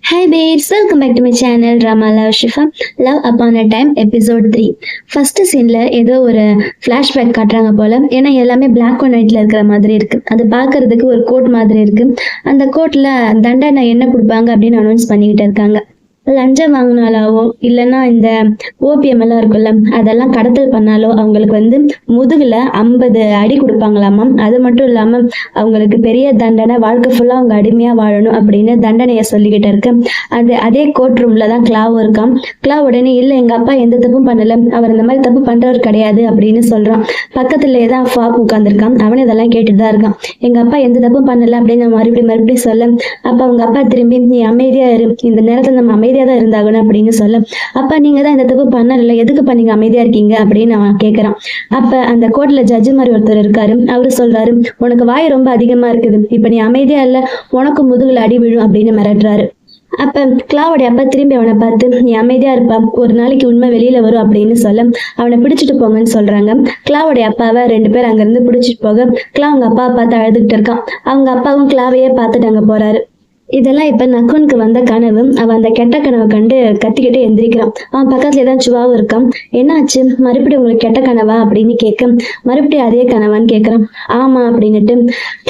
Hi babes, welcome back to my channel Rama Love Shifa. Love Upon a Time episode 3. First சீன்ல ஏதோ ஒரு flashback காட்டுறாங்க போல. ஏன்னா எல்லாமே பிளாக் அண்ட் ஒயிட்ல இருக்கிற மாதிரி இருக்கு. அது பார்க்கிறதுக்கு ஒரு கோட் மாதிரி இருக்கு. அந்த கோட்ல தண்டனை என்ன கொடுப்பாங்க அப்படின்னு அனௌன்ஸ் பண்ணிக்கிட்டு இருக்காங்க. லஞ்சம் வாங்கினாலாவோ இல்லைன்னா இந்த ஓபிஎம் எல்லாம் இருக்குல்ல அதெல்லாம் கடத்தல் பண்ணாலோ அவங்களுக்கு முதுகுல 50 அடி கொடுப்பாங்களாமா. அது மட்டும் இல்லாம அவங்களுக்கு பெரிய தண்டனை, வாழ்க்கை ஃபுல்லா அவங்க அடிமையா வாழணும் அப்படின்னு தண்டனையை சொல்லிக்கிட்டு இருக்கு. அதே கோர்ட் ரூம்ல தான் கிளாவும் இருக்கான். கிளாவ் உடனே இல்ல எங்க அப்பா எந்த தப்பும் பண்ணல, அவர் இந்த மாதிரி தப்பு பண்றவர் கிடையாது அப்படின்னு சொல்றான். பக்கத்துலயே தான் ஃபாப் உட்காந்துருக்கான். அவன் இதெல்லாம் கேட்டுட்டு தான் இருக்கான். எங்க அப்பா எந்த தப்பும் பண்ணல அப்படின்னு மறுபடியும் சொல்ல, அப்ப அவங்க அப்பா திரும்பி நீ அமைதியா இரு, இந்த நேரத்துல நம்ம அமைதியா தான் இருந்தாகணும் அப்படின்னு சொல்ல, அப்ப நீங்க தான் இந்த தப்பு பண்ணல, எதுக்குப்பா நீங்க அமைதியா இருக்கீங்க அப்படின்னு அவன் கேட்கறான். அப்ப அந்த கோர்ட்ல ஜட்ஜு மாதிரி ஒருத்தர் இருக்காரு. அவரு சொல்றாரு, உனக்கு வாய் ரொம்ப அதிகமா இருக்குது, இப்ப நீ அமைதியா இல்ல உனக்கு முதுகுல அடி விழும் அப்படின்னு மிரட்டுறாரு. அப்ப கிளாவுடைய அப்பா திரும்பி அவனை பார்த்து நீ அமைதியா இருப்பா, ஒரு நாளைக்கு உண்மை வெளியில வரும் அப்படின்னு சொல்ல அவனை பிடிச்சிட்டு போங்கன்னு சொல்றாங்க. கிளாவுடைய அப்பாவை 2 பேர் அங்க இருந்து பிடிச்சிட்டு போக கிளா அவங்க அப்பா பார்த்து அழுதுகிட்டு இருக்கான். அவங்க அப்பாவும் கிளாவையே பார்த்துட்டு அங்க போறாரு. இதெல்லாம் இப்ப நக்குனுக்கு வந்த கனவு. அவன் அந்த கெட்ட கனவை கண்டு கத்திக்கிட்டே எந்திரிக்கிறான். அவன் பக்கத்துல ஏதாவது சுவாவும் இருக்கான். என்னாச்சு, மறுபடியும் உங்களுக்கு கெட்ட கனவா அப்படின்னு கேட்க, மறுபடியும் அதே கனவான்னு கேட்கறான். ஆமா அப்படின்னுட்டு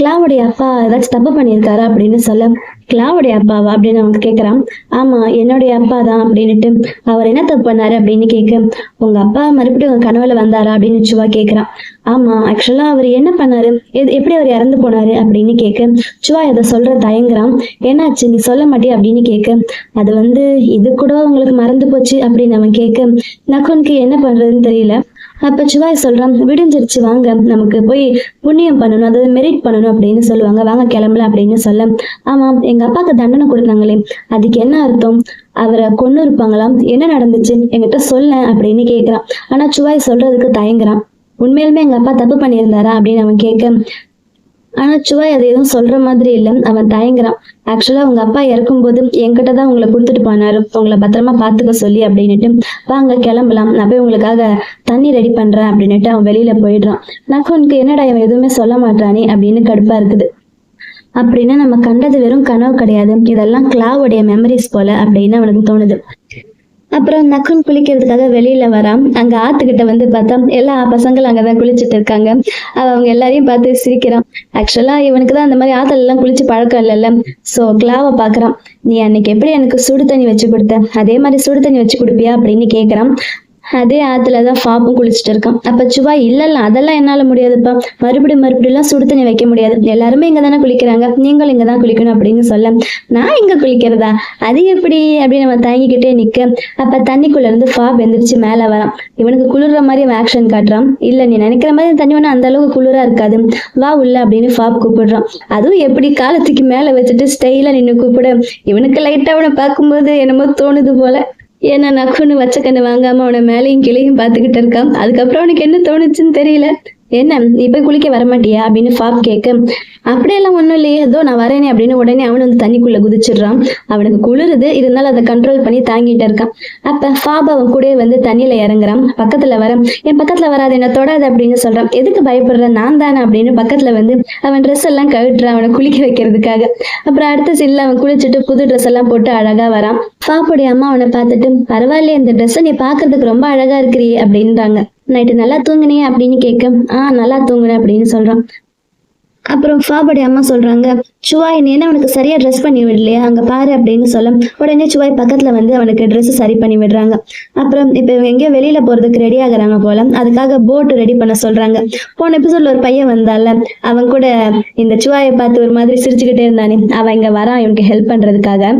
கிளாவுடைய அப்பா ஏதாச்சும் தப்பு பண்ணியிருக்காரா அப்படின்னு சொல்ல, கிளாவுடைய அப்பாவா அப்படின்னு அவங்க கேட்கறான். ஆமா என்னுடைய அப்பா தான் அப்படின்னுட்டு, அவர் என்ன தப்பு பண்ணாரு அப்படின்னு கேட்க, உங்க அப்பா மறுபடியும் உங்க கனவுல வந்தாரா அப்படின்னு சுவா கேட்கறான். ஆமா ஆக்சுவலா அவர் என்ன பண்ணாரு, எப்படி அவர் இறந்து போனாரு அப்படின்னு கேட்க சுவா அதை சொல்ற தயங்குறான். என்னாச்சு நீ சொல்ல மாட்டியா அப்படின்னு கேட்க, அது இது கூட உங்களுக்கு மறந்து போச்சு அப்படின்னு அவன் கேட்க நக்குனுக்கு என்ன பண்றதுன்னு தெரியல. அப்ப சுவாய் சொல்றான், விடிஞ்சிருச்சு வாங்க நமக்கு போய் புண்ணியம் பண்ணணும், அதாவது மெரிட் பண்ணணும் அப்படின்னு சொல்லுவாங்க, வாங்க கிளம்பல அப்படின்னு சொல்ல, ஆமா எங்க அப்பாவுக்கு தண்டனை கொடுத்தாங்களே அதுக்கு என்ன அர்த்தம், அவரை கொன்னு இருப்பாங்களாம், என்ன நடந்துச்சு என்கிட்ட சொல்ல அப்படின்னு கேட்கிறான். ஆனா சுவாய் சொல்றதுக்கு தயங்குறான். உண்மையிலுமே எங்க அப்பா தப்பு பண்ணியிருந்தாரா அப்படின்னு அவன் கேட்க, ஆனா சுவாய் அதை எதுவும் சொல்ற மாதிரி இல்லை, அவன் தயங்குறான். ஆக்சுவலா உங்க அப்பா இறக்கும்போது என்கிட்ட தான் உங்களை கொடுத்துட்டு போனாரு, உங்களை பத்திரமா பாத்துக்க சொல்லி அப்படின்னுட்டு, வாங்க கிளம்பலாம் நான் போய் உங்களுக்காக தண்ணி ரெடி பண்றேன் அப்படின்னுட்டு அவன் வெளியில போயிடுறான். நக்குனுக்கு என்னடா இவன் எதுவுமே சொல்ல மாட்டானே அப்படின்னு கடுப்பா இருக்குது. அப்படின்னா நம்ம கண்டது வெறும் கனவு கிடையாது, இதெல்லாம் கிளாவுடைய மெமரிஸ் போல அப்படின்னு அவனுக்கு தோணுது. அப்புறம் நக்குன் குளிக்கிறதுக்காக வெளியில வரான். அங்க ஆத்துக்கிட்ட பார்த்தா எல்லா பசங்களும் அங்கதான் குளிச்சுட்டு இருக்காங்க. அவங்க எல்லாரையும் பார்த்து சிரிக்கிறான். ஆக்சுவலா இவனுக்கு தான் அந்த மாதிரி ஆத்துல எல்லாம் குளிச்சு பழக்கம் இல்லைல்ல. சோ கிளாவை பாக்குறான். நீ அன்னைக்கு எப்படி எனக்கு சுடு தண்ணி வச்சு கொடுத்த, அதே மாதிரி சுடு தண்ணி வச்சு கொடுப்பியா அப்படின்னு கேக்குறான். அதே ஆத்துலதான் ஃபாப்பும் குளிச்சுட்டு இருக்கான். அப்ப சுவா இல்ல அதெல்லாம் என்னால முடியாதுப்பா, மறுபடியும் எல்லாம் சுடு தண்ணி வைக்க முடியாது, எல்லாருமே இங்க தானே குளிக்கிறாங்க, நீங்களும் இங்கதான் குளிக்கணும் அப்படின்னு சொல்ல, நான் இங்க குளிக்கிறதா அது எப்படி அப்படின்னு நம்ம தயங்கிக்கிட்டே நிக்க, அப்ப தண்ணிக்குள்ள இருந்து ஃபாப் எந்திரிச்சு மேல வரான். இவனுக்கு குளிர்ற மாதிரி ஆக்ஷன் காட்டுறான். இல்ல நீ நினைக்கிற மாதிரி தண்ணி வேணா அந்த அளவுக்கு குளிரா இருக்காது, வா உள்ள அப்படின்னு ஃபாப் கூப்பிடுறான். அதுவும் எப்படி காலத்துக்கு மேல வச்சுட்டு ஸ்டைலா நின்னு கூப்பிட, இவனுக்கு லைட்டா அவனை பார்க்கும்போது என்னமோ தோணுது போல. ஏன்னா நக்குன்னு வச்ச கண்ணு வாங்காம அவனை மேலையும் கிளையும் பார்த்துக்கிட்டு இருக்கான். அதுக்கப்புறம் அவனுக்கு என்ன தோணுச்சுன்னு தெரியல. என்ன நீ போய் குளிக்க வரமாட்டியா அப்படின்னு ஃபாப் கேட்க, அப்படியெல்லாம் ஒண்ணும் இல்லையே, ஏதோ நான் வரேனே அப்படின்னு உடனே அவன் தண்ணிக்குள்ள குதிச்சிடுறான். அவனுக்கு குளிருது, இருந்தாலும் அதை கண்ட்ரோல் பண்ணி தாங்கிட்டு இருக்கான். அப்ப ஃபாப் அவன் கூட தண்ணியில இறங்குறான். பக்கத்துல வர, என் பக்கத்துல வராது என்ன தொடாது அப்படின்னு சொல்றான். எதுக்கு பயப்படுற, நான் தானே அப்படின்னு பக்கத்துல அவன் ட்ரெஸ் எல்லாம் கழட்டுறான் அவனை குளிக்க வைக்கிறதுக்காக. அப்புறம் அடுத்த சீன்ல அவன் குளிச்சுட்டு புது ட்ரெஸ் எல்லாம் போட்டு அழகா வரான். ஃபாப்புடைய அம்மா அவனை பார்த்துட்டு, பரவாயில்லையே இந்த ட்ரெஸ் நீ பாக்குறதுக்கு ரொம்ப அழகா இருக்கிறியே அப்படின்றாங்க. நைட்டு நல்லா தூங்குனியே அப்படின்னு கேட்க, நல்லா தூங்குனேன் அப்படின்னு சொல்றான். அப்புறம் ஃபாபுடைய அம்மா சொல்றாங்க, சுவாய் நீ என்ன அவனுக்கு சரியா ட்ரெஸ் பண்ணி விடலையா, அங்க பாரு அப்படின்னு சொல்ல உடனே சுவாய் பக்கத்துல அவனுக்கு ட்ரெஸ் சரி பண்ணி விடுறாங்க. அப்புறம் இப்ப இவங்க எங்கேயோ வெளியில போறதுக்கு ரெடி ஆகுறாங்க போல, அதுக்காக போட் ரெடி பண்ண சொல்றாங்க. போன எபிசோட்ல ஒரு பையன் வந்தால, அவன் கூட இந்த சுவாயை பார்த்து ஒரு மாதிரி சிரிச்சுக்கிட்டே இருந்தானே, அவன் இங்க வரான் இவனுக்கு ஹெல்ப் பண்றதுக்காக.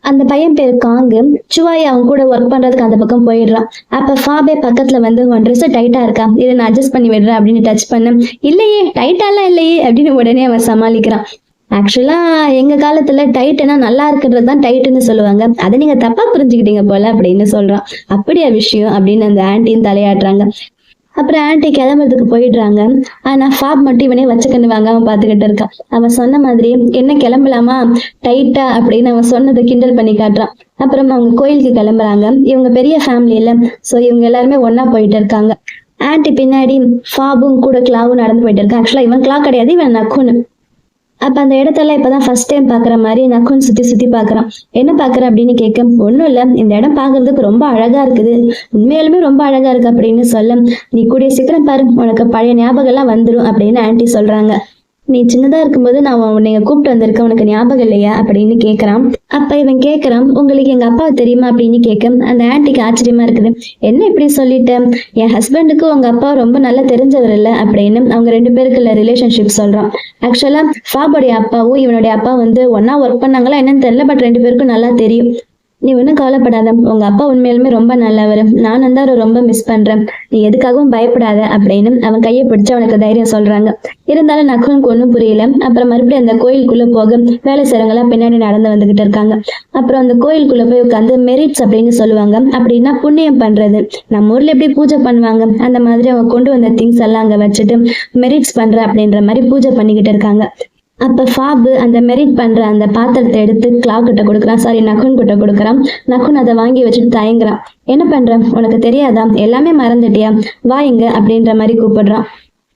அந்த பையன் பேர் காங்கு. சுவாய் அவன் கூட ஒர்க் பண்றதுக்கு அந்த பக்கம் போயிடுறான். அப்ப ஃபாபே பக்கத்துல உன் ட்ரெஸ் டைட்டா இருக்கா, இதை நான் அட்ஜஸ்ட் பண்ணி விடுறேன் அப்படின்னு டச் பண்ண, இல்லையே டைட்டாலாம் இல்லையே அப்படின்னு உடனே அவன் சமாளிக்கிறான். ஆக்சுவலா எங்க காலத்துல டைட்டுனா நல்லா இருக்குன்றது தான் டைட்டுன்னு சொல்லுவாங்க, அதை நீங்க தப்பா புரிஞ்சுக்கிட்டீங்க போல அப்படின்னு சொல்றான். அப்படியா விஷயம் அப்படின்னு அந்த ஆன்ட்டியும் தலையாட்டுறாங்க. அப்புறம் ஆன்ட்டி கிளம்புறதுக்கு போயிடுறாங்க. ஆனா ஃபாப் மட்டும் இவனே வச்ச கண்ணு வாங்காம பாத்துக்கிட்டு இருக்கான். அவன் சொன்ன மாதிரி என்ன கிளம்பலாமா டைட்டா அப்படின்னு அவன் சொன்னதை கிண்டல் பண்ணி காட்டுறான். அப்புறம் அவங்க கோயிலுக்கு கிளம்புறாங்க. இவங்க பெரிய ஃபேமிலி இல்ல, சோ இவங்க எல்லாருமே ஒன்னா போயிட்டு இருக்காங்க. ஆன்ட்டி பின்னாடி ஃபாபும் கூட கிளாவும் நடந்து போயிட்டு இருக்கான். ஆக்சுவலா இவன் கிளா கிடையாது, இவன் நக்குன்னு. அப்ப அந்த இடத்தெல்லாம் இப்பதான் ஃபர்ஸ்ட் டைம் பாக்குற மாதிரி நக்குன் சுத்தி சுத்தி பாக்குறான். என்ன பாக்குற அப்படின்னு கேட்க, ஒண்ணும் இல்ல, இந்த இடம் பாக்குறதுக்கு ரொம்ப அழகா இருக்குது, உண்மையாலுமே ரொம்ப அழகா இருக்கு அப்படின்னு சொல்ல, நீ கூடிய சீக்கிரம் பாரு, உனக்கு பழைய ஞாபகம் எல்லாம் வந்துரும் அப்படின்னு ஆன்ட்டி சொல்றாங்க. நீ சின்னதா இருக்கும்போது நான் உன்னை கூப்பிட்டு வந்திருக்கேன், உனக்கு ஞாபகம் இல்லையா அப்படின்னு கேக்குறான். அப்ப இவன் கேக்குறான், உங்களுக்கு எங்க அப்பாவை தெரியுமா அப்படின்னு கேட்க அந்த ஆன்ட்டிக்கு ஆச்சரியமா இருக்குது. என்ன இப்படி சொல்லிட்டேன், என் ஹஸ்பண்டுக்கு உங்க அப்பா ரொம்ப நல்லா தெரிஞ்சவர் இல்ல அப்படின்னு அவங்க 2 பேருக்குள்ள ரிலேஷன்ஷிப் சொல்றான். ஆக்சுவலா ஃபாபோடைய அப்பாவும் இவனுடைய அப்பா வந்து ஒன்னா ஒர்க் பண்ணாங்களா என்னன்னு தெரியல, பட் 2 பேருக்கும் நல்லா தெரியும். நீ ஒன்றும் கவலைப்படாத, உங்க அப்பா உண்மையிலுமே ரொம்ப நல்லவர், நானும் தான் அவரை ரொம்ப மிஸ் பண்றேன், நீ எதுக்காகவும் பயப்படாத அப்படின்னு அவன் கையை பிடிச்சு அவனுக்கு தைரியம் சொல்றாங்க. இருந்தாலும் நக்குனுக்கு ஒன்றும் புரியல. அப்புறம் மறுபடியும் அந்த கோயிலுக்குள்ள போக வேலை செய்றவங்களாம் பின்னாடி நடந்து வந்துகிட்டு இருக்காங்க. அப்புறம் அந்த கோயிலுக்குள்ள போய் உட்காந்து மெரிட்ஸ் அப்படின்னு சொல்லுவாங்க, அப்படின்னா புண்ணியம் பண்றது. நம்ம ஊர்ல எப்படி பூஜை பண்ணுவாங்க அந்த மாதிரி அவங்க கொண்டு வந்த திங்ஸ் எல்லாம் அங்க வச்சுட்டு மெரிட்ஸ் பண்ற அப்படின்ற மாதிரி பூஜை பண்ணிக்கிட்டு இருக்காங்க. அப்ப ஃபாபு அந்த மெரிட் பண்ற அந்த பாத்திரத்தை எடுத்து கிளாவ் கிட்ட கொடுக்குறான், சாரி நக்குன் கிட்ட கொடுக்குறான். நக்குன் அதை வாங்கி வச்சுட்டு தயங்குறான். என்ன பண்ற, உனக்கு தெரியாதா, எல்லாமே மறந்துட்டியா, வா இங்க அப்படின்ற மாதிரி கூப்பிடுறான்.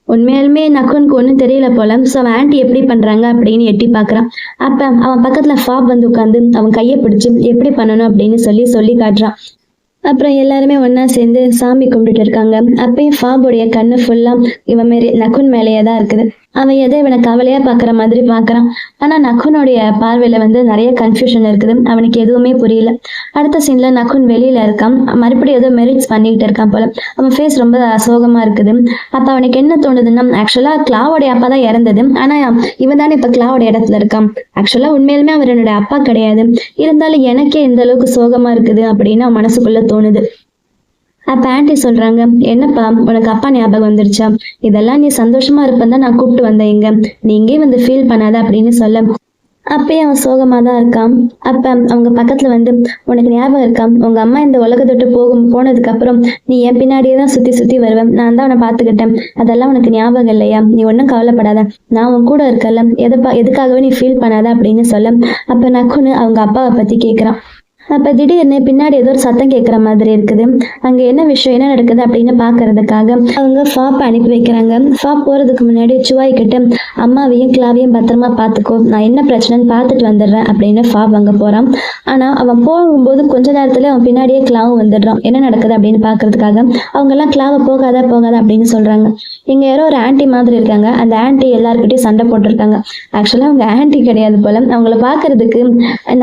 உண்மையாலுமே நக்குனுக்கு ஒன்றும் தெரியல போல. ஸோ அவன் ஆன்ட்டி எப்படி பண்றாங்க அப்படின்னு எட்டி பார்க்கறான். அப்ப அவன் பக்கத்துல ஃபாப் வந்து உட்காந்து அவன் கையை பிடிச்சு எப்படி பண்ணணும் அப்படின்னு சொல்லி காட்டுறான். அப்புறம் எல்லாருமே ஒன்னா சேர்ந்து சாமி கும்பிட்டுட்டு இருக்காங்க. அப்பயும் ஃபாபோடைய கண்ணு ஃபுல்லா இவன் மாரி நக்குன் மேலேயே தான் இருக்குது. அவன் எதை இவனை கவலையா பாக்குற மாதிரி பாக்குறான். ஆனா நக்குனுடைய பார்வையில வந்து நிறைய கன்ஃபியூஷன் இருக்குது, அவனுக்கு எதுவுமே புரியல. அடுத்த சீன்ல நக்குன் வெளியில இருக்கான், மறுபடியும் ஏதோ மெரிட்ஸ் பண்ணிக்கிட்டு இருக்கான் போல. அவன் ஃபேஸ் ரொம்ப சோகமா இருக்குது. அப்ப அவனுக்கு என்ன தோணுதுன்னா, ஆக்சுவலா கிளாவோடைய அப்பா தான் இறந்தது, ஆனா இவன் தானே இப்ப கிளாவோட இடத்துல இருக்கான். ஆக்சுவலா உண்மையிலுமே அவர் என்னோட அப்பா கிடையாது, இருந்தாலும் எனக்கே இந்த அளவுக்கு சோகமா இருக்குது அப்படின்னு அவன் மனசுக்குள்ள தோணுது. அப்ப ஆன்ட்டி சொல்றாங்க, என்னப்பா உனக்கு அப்பா ஞாபகம் வந்துருச்சா, இதெல்லாம் நீ சந்தோஷமா இருப்பதான் நான் கூப்பிட்டு வந்தேன் இங்க, நீ இங்கே வந்து ஃபீல் பண்ணாத அப்படின்னு சொல்ல, அப்பயே அவன் சோகமா தான் இருக்கான். அப்ப அவங்க பக்கத்துல வந்து, உனக்கு ஞாபகம் இருக்கா, உங்க அம்மா இந்த உலகத்தை விட்டு போனதுக்கு அப்புறம் நீ என் பின்னாடியே தான் சுத்தி சுத்தி வருவேன், நான் தான் அவனை பாத்துக்கிட்டேன், அதெல்லாம் உனக்கு ஞாபகம் இல்லையா, நீ ஒன்னும் கவலைப்படாத, நான் உன் கூட இருக்கல, எதுக்காகவே நீ ஃபீல் பண்ணாத அப்படின்னு சொல்ல, அப்ப நக்குன்னு அவங்க அப்பாவை பத்தி கேக்குறான். அப்ப திடீர்னு பின்னாடி ஏதோ ஒரு சத்தம் கேட்குற மாதிரி இருக்குது. அங்க என்ன விஷயம், என்ன நடக்குது அப்படின்னு பாக்குறதுக்காக அவங்க ஃபாப் அனுப்பி வைக்கிறாங்க. ஃபாப் போறதுக்கு முன்னாடி சுவாய் கிட்ட, அம்மாவையும் கிளாவையும் பத்திரமா பாத்துக்கோ, நான் என்ன பிரச்சனைன்னு பார்த்துட்டு வந்துடுறேன் அப்படின்னு ஃபாப் அங்க போறான். ஆனா அவன் போகும்போது கொஞ்ச நேரத்துல அவன் பின்னாடியே கிளாவும் வந்துடுறான். என்ன நடக்குது அப்படின்னு பாக்குறதுக்காக அவங்க எல்லாம் கிளாவை போகாத அப்படின்னு சொல்றாங்க. இங்க யாரோ ஒரு ஆன்ட்டி மாதிரி இருக்காங்க, அந்த ஆன்ட்டி எல்லாருக்கிட்டையும் சண்டை போட்டிருக்காங்க. ஆக்சுவலா அவங்க ஆன்ட்டி கிடையாது போல. அவங்கள பாக்குறதுக்கு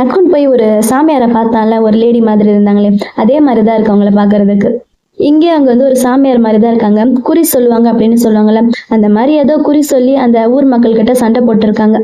நக்குன் போய் ஒரு சாமியாரை பார்த்தால, ஒரு லேடி மாதிரி இருந்தாங்களே, அதே மாதிரிதான் இருக்கு அவங்கள பாக்குறதுக்கு. இங்கே அவங்க வந்து ஒரு சாமியார் மாதிரி தான் இருக்காங்க, குறி சொல்லுவாங்க அப்படின்னு சொல்லுவாங்கல்ல, அந்த மாதிரி ஏதோ குறி சொல்லி அந்த ஊர் மக்கள் கிட்ட சண்டை போட்டிருக்காங்க.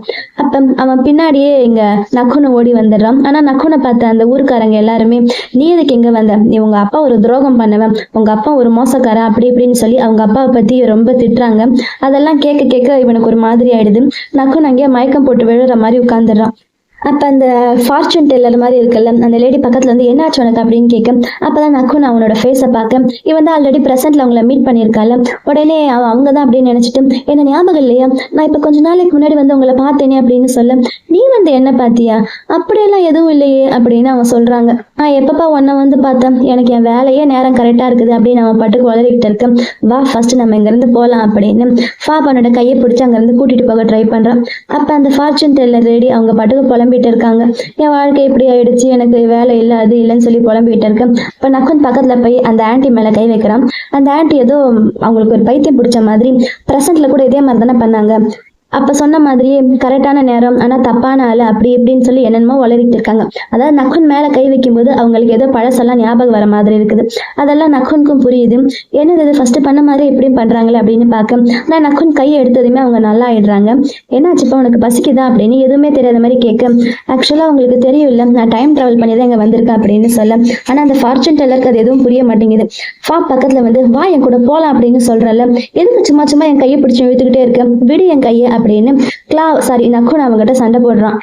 அப்ப அவன் பின்னாடியே இங்க நக்குனை ஓடி வந்துடுறான். ஆனா நக்குனை பார்த்த அந்த ஊருக்காரங்க எல்லாருமே, நீ எதுக்கு எங்க வந்த, நீ உங்க அப்பா ஒரு துரோகம் பண்ணவன், உங்க அப்பா ஒரு மோசக்காரன் அப்படி இப்படின்னு சொல்லி அவங்க அப்பாவை பத்தி ரொம்ப திட்டுறாங்க. அதெல்லாம் கேட்க கேட்க இவனுக்கு ஒரு மாதிரி ஆயிடுது. நக்குன் அங்கேயே மயக்கம் போட்டு விழுற மாதிரி உட்கார்ந்துடுறான். அப்ப அந்த ஃபார்ச்சூன் டெல்லர் மாதிரி இருக்குல்ல, அந்த லேடி பக்கத்துல வந்து என்னாச்சு உனக்கு அப்படின்னு கேட்க, அப்பதான் நக்குன் அவனோட ஃபேஸை பார்க்க, இவன் தான் ஆல்ரெடி பிரசன்ட்ல அவங்கள மீட் பண்ணியிருக்கால. உடனே அவங்க தான் அப்படின்னு நினைச்சிட்டு, என்ன ஞாபகம் இல்லையா, நான் இப்ப கொஞ்ச நாளைக்கு முன்னாடி வந்து உங்களை பார்த்தேனே அப்படின்னு சொல்ல, நீ வந்து என்ன பாத்தியா, அப்படியெல்லாம் எதுவும் இல்லையே அப்படின்னு அவங்க சொல்றாங்க. நான் எப்பப்பா உன்னை வந்து பார்த்தேன், எனக்கு என் வேலையே நேரம் கரெக்டா இருக்குது அப்படின்னு அவன் பாட்டுக்கு வளரிக்கிட்டு இருக்கேன், வா ஃபர்ஸ்ட் நம்ம இங்க இருந்து போலாம் அப்படின்னு ஃபாப் அவனோட கையை பிடிச்சி அங்க இருந்து கூட்டிட்டு போக ட்ரை பண்றான். அப்ப அந்த ஃபார்ச்சூன் டெல்லர் லேடி அவங்க பாட்டுக்கு புலம்பிட்டு இருக்காங்க, என் வாழ்க்கை இப்படி ஆயிடுச்சு, எனக்கு வேலை இல்லை அது இல்லைன்னு சொல்லி புலம்பிட்டு இருக்கேன். இப்ப நக்குன் பக்கத்துல போய் அந்த ஆன்ட்டி மேல கை வைக்கிறான். அந்த ஆன்ட்டி ஏதோ அவங்களுக்கு ஒரு பைத்தியம் பிடிச்ச மாதிரி, பிரசன்ட்ல கூட இதே மாதிரி தானே பண்ணாங்க, அப்ப சொன்ன மாதிரியே கரெக்டான நேரம் ஆனா தப்பான ஆளு அப்படி இப்படின்னு சொல்லி என்னென்னமோ வளரிட்டு இருக்காங்க. அதாவது நக்குன் மேல கை வைக்கும் போது அவங்களுக்கு ஏதோ பழசெல்லாம் ஞாபகம் வர மாதிரி இருக்குது. அதெல்லாம் நக்குனுக்கும் புரியுது, என்னது இது ஃபர்ஸ்ட் பண்ண மாதிரி எப்படியும் பண்றாங்களே அப்படின்னு பார்க்க, நான் நக்குன் கையை எடுத்ததுமே அவங்க நல்லா ஆயிடுறாங்க. என்னாச்சுப்பா உனக்கு பசிக்குதா அப்படின்னு எதுவுமே தெரியாத மாதிரி கேட்க, ஆக்சுவலா உங்களுக்கு தெரியும் இல்ல, நான் டைம் டிராவல் பண்ணி தான் இங்க வந்திருக்கேன் அப்படின்னு சொல்ல, ஆனா அந்த ஃபார்ச்சூன் டெல்லருக்கு அது எதுவும் புரிய மாட்டேங்குது. ஃபாப் பக்கத்துல வந்து, வா என் கூட போலாம் அப்படின்னு சொல்றல, எதுக்கு சும்மா என் கையை பிடிச்சி இழுத்துக்கிட்டே இருக்க, விடு என் கையை அப்படின்னு நக்குன் அவங்க கிட்ட சண்டை போடுறான்.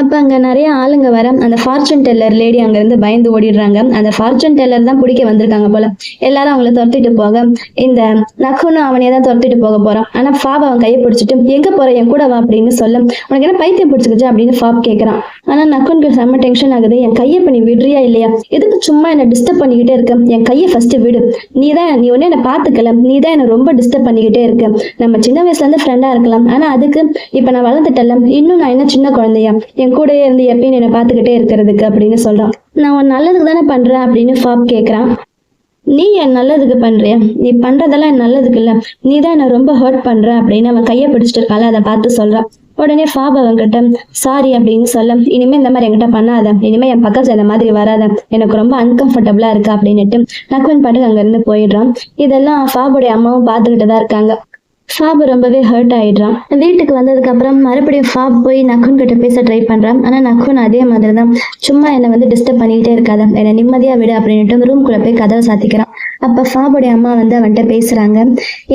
அப்ப அங்க நிறைய ஆளுங்க வர அந்த ஃபார்ச்சூன் டெல்லர் லேடி அங்க இருந்து பயந்து ஓடிடுறாங்க. அந்த ஃபார்ச்சூன் டெல்லர் தான் பிடிக்க வந்திருக்காங்க போல. எல்லாரும் அவங்கள துரத்திட்டு போக இந்த நக்குன்னு அவனையே தான் துரத்திட்டு போக போறான். ஆனா ஃபாப் அவன் கையை பிடிச்சிட்டு எங்க போற, என் கூட வா அப்படின்னு சொல்ல, உனக்கு என்ன பைத்தியம் பிடிச்சிருச்சு அப்படின்னு ஃபாப் கேட்கறான். ஆனா நக்குனுக்கு செம்ம டென்ஷன் ஆகுது. என் கையை பண்ணி விடுறியா இல்லையா, எதுக்கு சும்மா என்ன டிஸ்டர்ப் பண்ணிக்கிட்டே இருக்க, என் கையை ஃபர்ஸ்ட் விடு, நீ ஒண்ணு என்ன பாத்துக்கல, நீ தான் என்ன ரொம்ப டிஸ்டர்ப் பண்ணிக்கிட்டே இருக்க, நம்ம சின்ன வயசுல இருந்து ஃப்ரெண்டா இருக்கலாம், ஆனா அதுக்கு இப்ப நான் வளர்ந்துட்டல, இன்னும் நான் என்ன சின்ன குழந்தையா, என் கூட இருந்து எப்பயும் என்ன பாத்துக்கிட்டே இருக்கிறதுக்கு அப்படின்னு சொல்றான். நான் உன் நல்லதுக்கு தானே பண்றேன் அப்படின்னு ஃபாப் கேட்கறான். நீ என் நல்லதுக்கு பண்றியா, நீ பண்றதெல்லாம் என் நல்லதுக்கு இல்ல, நீ தான் என்ன ரொம்ப ஹர்ட் பண்ற அப்படின்னு அவன் கையை பிடிச்சிட்டு இருக்கால, அதை பார்த்து சொல்றான். உடனே ஃபாப் அவன்கிட்ட சாரி அப்படின்னு சொல்ல, இனிமே இந்த மாதிரி என்கிட்ட பண்ணாத, இனிமே என் பக்கத்துல இந்த மாதிரி வராத, எனக்கு ரொம்ப அன்கம்ஃபர்டபுளா இருக்கு அப்படின்னுட்டு நக்குவன் பாட்டுக்கு அங்க இருந்து போயிடுறான். இதெல்லாம் ஃபாபுடைய அம்மாவும் பார்த்துக்கிட்டு தான் இருக்காங்க. ஃபாப் ரொம்பவே ஹர்ட் ஆயிடுறான். வீட்டுக்கு வந்ததுக்கு அப்புறம் மறுபடியும் ஃபாப் போய் நக்குன் கிட்ட பேச ட்ரை பண்றான். ஆனா நக்குன் அதே மாதிரி தான், சும்மா என்னை டிஸ்டர்ப் பண்ணிக்கிட்டே இருக்காத, என்னை நிம்மதியா விடு அப்படின்னுட்டு ரூம்குள்ள போய் கதவை சாத்திக்கிறான். அப்ப ஃபாபுடைய அம்மா அவன்கிட்ட பேசுறாங்க.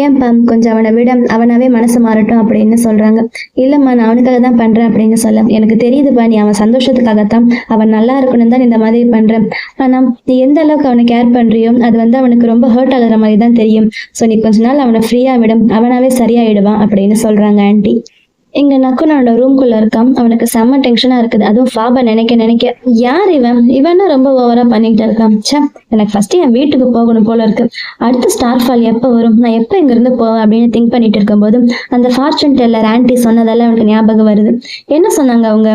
ஏன்பா கொஞ்சம் அவனை விட, அவனாவே மனசு மாறட்டும் அப்படின்னு சொல்றாங்க. இல்லம்மா நான் அவனுக்காக தான் பண்றேன் அப்படின்னு சொல்ல, எனக்கு தெரியுதுப்பா நீ அவன் சந்தோஷத்துக்காகத்தான், அவன் நல்லா இருக்கணும் தான் இந்த மாதிரி பண்றேன், ஆனா நீ எந்த அளவுக்கு அவனை கேர் பண்றியோ அது அவனுக்கு ரொம்ப ஹர்ட் ஆகுற மாதிரி தான் தெரியும். ஸோ நீ கொஞ்ச நாள் அவனை ஃப்ரீயா விடும், அவனாவே சரியாயிடுவான் அப்படின்னு சொல்றாங்க ஆன்ட்டி. எங்க நக்குனோட ரூம்குள்ள இருக்கான். அவனுக்கு செம்ம டென்ஷனா இருக்குது. அதுவும் ஃபாபை நினைக்க யார் இவன் ரொம்ப ஓவரா பண்ணிக்கிட்டு இருக்கான். சே, எனக்கு ஃபர்ஸ்ட் என் வீட்டுக்கு போகணும் போல இருக்கு, அடுத்த ஸ்டார் ஃபால் எப்போ வரும், நான் எப்போ இங்க இருந்து போவேன் அப்படின்னு திங்க் பண்ணிட்டு இருக்கும்போது அந்த ஃபார்ச்சூன் டெல்லர் ஆன்ட்டி சொன்னதெல்லாம் அவனுக்கு ஞாபகம் வருது. என்ன சொன்னாங்க அவங்க,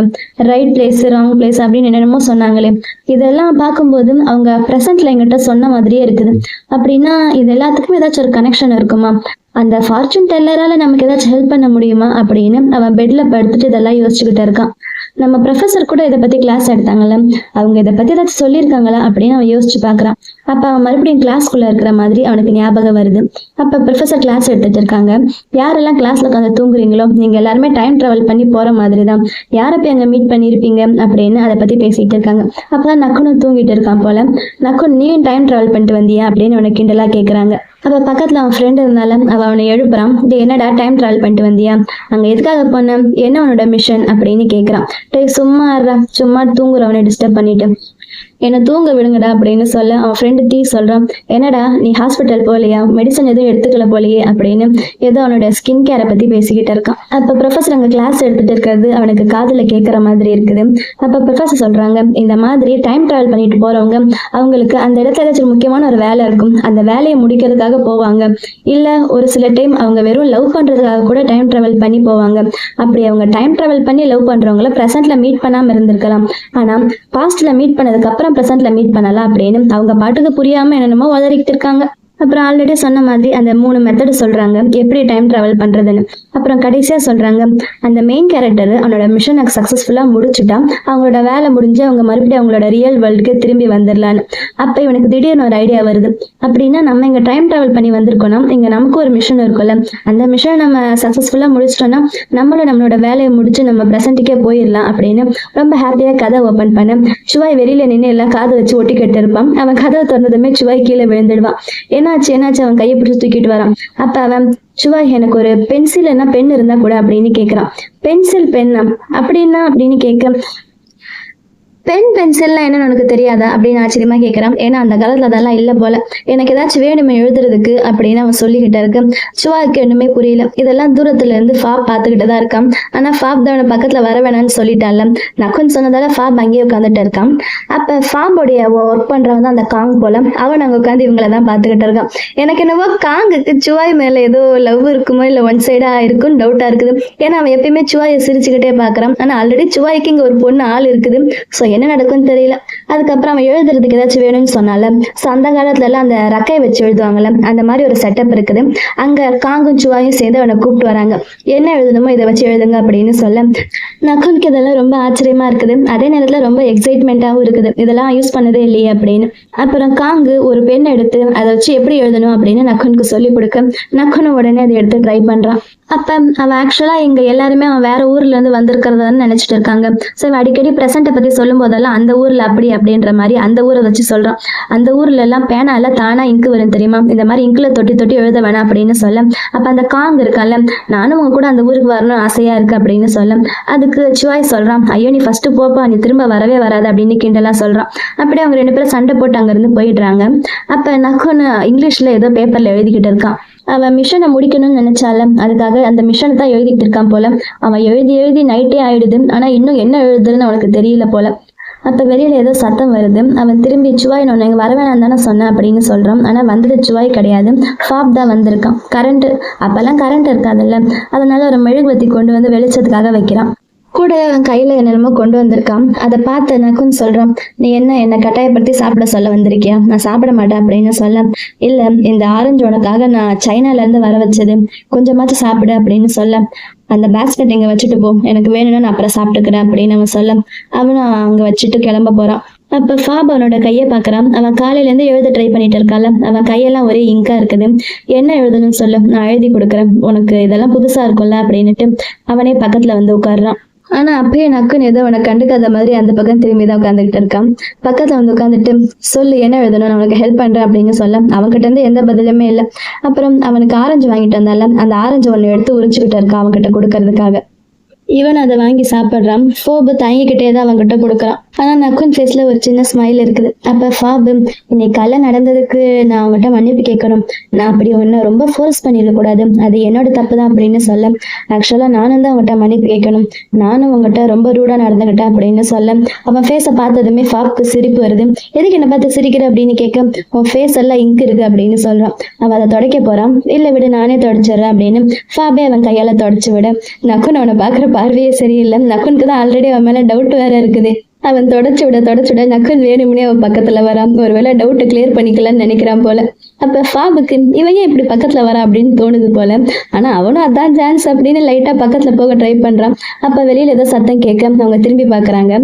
ரைட் பிளேஸ் ராங் பிளேஸ் அப்படின்னு என்னென்னமோ சொன்னாங்களே, இதெல்லாம் பார்க்கும்போது அவங்க ப்ரெசென்ட்ல எங்கிட்ட சொன்ன மாதிரியே இருக்குது. அப்படின்னா இது எல்லாத்துக்குமே ஏதாச்சும் ஒரு கனெக்ஷன் இருக்குமா, அந்த ஃபார்ச்சூன் டெல்லரால நமக்கு ஏதாச்சும் ஹெல்ப் பண்ண முடியுமா அப்படின்னு அவன் பெட்ல படுத்துட்டு இதெல்லாம் யோசிச்சுக்கிட்டு இருக்கான். நம்ம ப்ரொஃபஸர் கூட இதை பத்தி கிளாஸ் எடுத்தாங்கல்ல, அவங்க இதை பத்தி ஏதாச்சும் சொல்லியிருக்காங்களா அப்படின்னு அவன் யோசிச்சு பாக்குறான். அப்ப அவன் மறுபடியும் கிளாஸ்க்குள்ள இருக்கிற மாதிரி அவனுக்கு ஞாபகம் வருது. அப்ப ப்ரொஃபஸர் கிளாஸ் எடுத்துட்டு இருக்காங்க. யாரெல்லாம் கிளாஸ்ல உட்காந்து தூங்குறீங்களோ நீங்க எல்லாருமே டைம் டிராவல் பண்ணி போற மாதிரி தான், யாரை போய் அங்க மீட் பண்ணிருப்பீங்க அப்படின்னு அதை பத்தி பேசிட்டு இருக்காங்க. அப்பதான் நக்குனும் தூங்கிட்டு இருக்கான் போல. நக்குன் நீயும் டைம் டிராவல் பண்ணிட்டு வந்தியா அப்படின்னு அவனை கிண்டலா கேக்குறாங்க. அப்ப பக்கத்துல அவன் ஃப்ரெண்ட் இருந்தாலும் அவனை எழுப்புறான். இது என்னடா டைம் டிராவல் பண்ணிட்டு வந்தியா, அங்க எதுக்காக போன, என்ன உன்னோட மிஷன் அப்படின்னு கேக்குறான். சும்மா சும்மா தூங்குறவனை டிஸ்டர்ப் பண்ணிட்டு என்னை தூங்க விடுங்கடா அப்படின்னு சொல்ல அவன் ஃப்ரெண்டு டீ சொல்றான். என்னடா நீ ஹாஸ்பிட்டல் போகலையா, மெடிசன் எதுவும் எடுத்துக்கல போலையே அப்படின்னு ஏதோ அவனோட ஸ்கின் கேரை பத்தி பேசிக்கிட்டு இருக்கான். அப்ப ப்ரொஃபஸர் அங்க கிளாஸ் எடுத்துட்டு இருக்கிறது அவனுக்கு காதுல கேட்கற மாதிரி இருக்குது. அப்ப ப்ரொஃபஸர் சொல்றாங்க, இந்த மாதிரி டைம் டிராவல் பண்ணிட்டு போறவங்க அவங்களுக்கு அந்த இடத்துல ஏதாச்சும் முக்கியமான ஒரு வேலை இருக்கும், அந்த வேலையை முடிக்கிறதுக்காக போவாங்க, இல்ல ஒரு சில டைம் அவங்க வெறும் லவ் பண்றதுக்காக கூட டைம் டிராவல் பண்ணி போவாங்க. அப்படி அவங்க டைம் டிராவல் பண்ணி லவ் பண்றவங்கள பிரசன்ட்ல மீட் பண்ணாம இருந்திருக்கலாம், ஆனா பாஸ்ட்ல மீட் பண்ணதுக்கு அப்புறம் பிரசன்ட்ல மீட் பண்ணலாம் அப்படின்னு அவங்க பாட்டுக்கு புரியாம என்னென்னமோ வளரிக்கிட்டு இருக்காங்க. அப்புறம் ஆல்ரெடி சொன்ன மாதிரி அந்த 3 மெத்தட் சொல்றாங்க எப்படி டைம் டிராவல் பண்றதுன்னு. அப்புறம் கடைசியா சொல்றாங்க, அந்த மெயின் கேரக்டர் அவனோட மிஷனை சக்சஸ்ஃபுல்லா முடிச்சுட்டா அவங்களோட வேலை முடிஞ்சு அவங்க மறுபடியும் அவங்களோட ரியல் வேர்ல்டுக்கு திரும்பி வந்துடலான்னு. அப்ப இவனுக்கு திடீர்னு ஒரு ஐடியா வருது. அப்படின்னா நம்ம இங்க டைம் டிராவல் பண்ணி வந்திருக்கோம்னா இங்க நமக்கு ஒரு மிஷன் இருக்கும்ல, அந்த மிஷனை நம்ம சக்சஸ்ஃபுல்லா முடிச்சிட்டோம்னா நம்மளும் நம்மளோட வேலையை முடிச்சு நம்ம பிரசன்ட்டுக்கே போயிடலாம் அப்படின்னு ரொம்ப ஹாப்பியா கதை ஓபன் பண்ண சுவாய் வெளியில நின்று எல்லாம் காதை வச்சு ஒட்டி கட்டு இருப்பான். அவன் கதவை திறந்ததுமே சுவாய் கீழே விழுந்துடுவான். என்னாச்சு அவன் கையை பிடிச்சி தூக்கிட்டு வரான். அப்ப அவன் சுவாய் எனக்கு ஒரு பென்சில் என்ன பென் இருந்தா கூட அப்படின்னு கேக்குறான். பென்சில் பென்னா அப்படின்னா அப்படின்னு கேட்க, பென்சில்லாம் என்னன்னு உனக்கு தெரியாதா அப்படின்னு ஆச்சரியமா கேட்கறான். ஏன்னா அந்த காலத்துல அதெல்லாம் இல்லை போல, எனக்கு ஏதாச்சும் வேணுமே எழுதுறதுக்கு அப்படின்னு அவன் சொல்லிக்கிட்டு இருக்கு. சுவாக்கு ஒண்ணுமே புரியல. இதெல்லாம் தூரத்துல இருந்து ஃபாப் பார்த்துக்கிட்டு தான் இருக்கான். ஆனா ஃபாப் தான் அவனை பக்கத்துல வர வேணாம்னு சொல்லிட்டான்ல, நக்குன் சொன்னதால ஃபாப் அங்கேயே உட்காந்துட்டு இருக்கான். அப்ப ஃபாபோடைய ஒர்க் பண்றவன் தான் அந்த காங் போல, அவன் அங்க உட்காந்து இவங்களதான் பாத்துக்கிட்டு இருக்கான். எனக்கு என்னவோ காங்குக்கு சுவாய் மேல ஏதோ லவ் இருக்குமோ இல்ல ஒன் சைடா இருக்குன்னு டவுட்டா இருக்குது. ஏன்னா அவன் எப்பயுமே சுவாயை சிரிச்சுக்கிட்டே பாக்குறான். ஆனா ஆல்ரெடி சுவாய்க்கு இங்க ஒரு பொண்ணு ஆள் இருக்குது. ஸோ என்ன நடக்கும்னு தெரியல. அதுக்கப்புறம் அவன் எழுதுறதுக்கு ஏதாச்சும் வேணும்னு சொன்னால, அந்த காலத்துல எல்லாம் அந்த ரக்கையை வச்சு எழுதுவாங்கல்ல, அந்த மாதிரி ஒரு செட்டப் இருக்குது. அங்க காங்கும் சுவாயும் சேர்ந்து அவனை கூப்பிட்டு வராங்க. என்ன எழுதணுமோ இதை வச்சு எழுதுங்க அப்படின்னு சொல்ல நக்குனுக்கு இதெல்லாம் ரொம்ப ஆச்சரியமா இருக்குது. அதே நேரத்துல ரொம்ப எக்ஸைட்மெண்டாவும் இருக்குது, இதெல்லாம் யூஸ் பண்ணதே இல்லையே அப்படின்னு. அப்புறம் காங்கு ஒரு பென் எடுத்து அதை வச்சு எப்படி எழுதணும் அப்படின்னு நக்குனுக்கு சொல்லி கொடுக்க நக்குனும் உடனே அதை எடுத்து ட்ரை பண்றான். அப்ப அவன் ஆக்சுவலா இங்க எல்லாருமே அவன் வேற ஊர்ல இருந்து வந்திருக்கிறதான்னு நினைச்சிட்டு இருக்காங்க. ஸோ அடிக்கடி பிரசன்ட்டை பத்தி சொல்லும் போதெல்லாம் அந்த ஊர்ல அப்படி அப்படின்ற மாதிரி அந்த ஊரை வச்சு சொல்றான். அந்த ஊர்ல எல்லாம் பேனால தானா இங்கு வரும் தெரியுமா, இந்த மாதிரி இங்குல தொட்டி தொட்டி எழுத வேணாம் அப்படின்னு சொல்ல. அப்ப அந்த காங் இருக்கான்ல, நானும் உங்க கூட அந்த ஊருக்கு வரணும் ஆசையா இருக்கு அப்படின்னு சொல்ல. அதுக்கு சுவாய் சொல்றான், ஐயோ நீ ஃபர்ஸ்ட் போப்பா, நீ திரும்ப வரவே வராது அப்படின்னு கிண்டலா சொல்றான். அப்படியே அவங்க 2 பேரும் சண்டை போட்டு அங்க இருந்து போயிடுறாங்க. அப்ப நக்குன்னு இங்கிலீஷ்ல ஏதோ பேப்பர்ல எழுதிக்கிட்டு இருக்கான். அவன் மிஷனை முடிக்கணும்னு நினைச்சால, அதுக்காக அந்த மிஷனை தான் எழுதிட்டு இருக்கான் போல. அவன் எழுதி எழுதி நைட்டே ஆயிடுது, ஆனா இன்னும் என்ன எழுதுன்னு அவனுக்கு தெரியல போல. அப்ப வெளியில ஏதோ சத்தம் வருது. அவன் திரும்பி சுவாய் நான் இங்க வரவேணாம் தானே சொன்னேன் அப்படின்னு சொல்றான். ஆனா வந்தது சுவாய் கிடையாது, ஃபாப் தான் வந்திருக்கான். கரண்ட் அப்பெல்லாம் கரண்ட் இருக்காதுல்ல, அதனால ஒரு மெழுகுவத்தி கொண்டு வந்து வெளிச்சத்துக்காக வைக்கிறான். கூட அவன் கையில என்னென்னமோ கொண்டு வந்திருக்கான். அதை பார்த்து நக்குன்னு சொல்றான், நீ என்ன கட்டாயப்படுத்தி சாப்பிட சொல்ல வந்திருக்கியா? நான் சாப்பிட மாட்டேன் அப்படின்னு சொல்ல. இல்ல, இந்த ஆரஞ்சு உனக்காக நான் சைனால இருந்து வர வச்சது, கொஞ்சமாச்சும் சாப்பிடு அப்படின்னு சொல்ல. அந்த பேஸ்கெட் இங்க வச்சுட்டு போ, எனக்கு வேணும்னா நான் அப்புறம் சாப்பிட்டுக்கிறேன் அப்படின்னு அவன் சொல்ல. அவனும் அங்க வச்சுட்டு கிளம்ப போறான். அப்ப ஃபாப் அவனோட கையை பாக்குறான். அவன் காலையில இருந்து எழுத ட்ரை பண்ணிட்டு இருக்கால, அவன் கையெல்லாம் ஒரே இங்கா இருக்குது. என்ன எழுதணும்னு சொல்ல, நான் எழுதி கொடுக்குறேன், உனக்கு இதெல்லாம் புதுசா இருக்கும்ல அப்படின்னுட்டு அவனே பக்கத்துல வந்து உட்காடுறான். ஆனா அப்பயே நக்குன்னு ஏதோ அவனை கண்டுக்காத மாதிரி அந்த பக்கம் திரும்பிதான் உட்காந்துக்கிட்டு இருக்கான். பக்கத்துல வந்து உட்காந்துட்டு, சொல்லு என்ன எழுதணும், நான் உனக்கு ஹெல்ப் பண்றேன் அப்படின்னு சொல்ல. அவன்கிட்ட இருந்து எந்த பதிலுமே இல்லை. அப்புறம் அவனுக்கு ஆரஞ்சு வாங்கிட்டு வந்தால, அந்த ஆரஞ்சு ஒண்ணு எடுத்து உரிச்சுக்கிட்டு இருக்கான் அவன்கிட்ட கொடுக்கறதுக்காக. இவன் அதை வாங்கி சாப்பிடுறான். ஃபோபு தயங்கிக்கிட்டே தான் அவன்கிட்ட கொடுக்குறான். ஆனா நக்குன் ஃபேஸ்ல ஒரு சின்ன ஸ்மைல் இருக்குது. அப்ப ஃபாபு, இன்னைக்கு காலைல நடந்ததுக்கு நான் அவங்ககிட்ட மன்னிப்பு கேட்கணும், நான் அப்படி ஒன்னு ரொம்ப ஃபோர்ஸ் பண்ணிட கூடாது, அது என்னோட தப்பு தான் அப்படின்னு சொல்ல. ஆக்சுவலா நானும் தான் அவங்ககிட்ட மன்னிப்பு கேட்கணும், நானும் உங்ககிட்ட ரொம்ப ரூடா நடந்துகிட்டேன் அப்படின்னு சொல்ல. அவன் ஃபேஸை பார்த்ததுமே ஃபாப்க்கு சிரிப்பு வருது. எதுக்கு என்ன பார்த்து சிரிக்கிற அப்படின்னு கேட்க, உன் ஃபேஸ் எல்லாம் இங்கு இருக்கு அப்படின்னு சொல்றான். அவன் அதை தொடக்க போறான். இல்ல விடு, நானே தொடச்சிடுறேன் அப்படின்னு ஃபாபே அவன் கையால தொடச்சு விட. நக்குன் அவனை பாக்குற பார்வையே சரியில்லை. நக்குனுக்கு தான் ஆல்ரெடி அவன் மேல டவுட் வேற இருக்குது. அவன் தொடச்சு விட நக்குன் வேணும்னே அவன் பக்கத்துல வரான். ஒருவேளை டவுட்டை கிளியர் பண்ணிக்கலாம்னு நினைக்கிறான் போல. அப்ப ஃபாபுக்கு இவன் இப்படி பக்கத்துல வரா அப்படின்னு தோணுது போல. ஆனா அவனும் அதான் சான்ஸ் அப்படின்னு லைட்டா பக்கத்துல போக ட்ரை பண்றான். அப்ப வெளியில ஏதோ சத்தம் கேட்க அவங்க திரும்பி பாக்குறாங்க.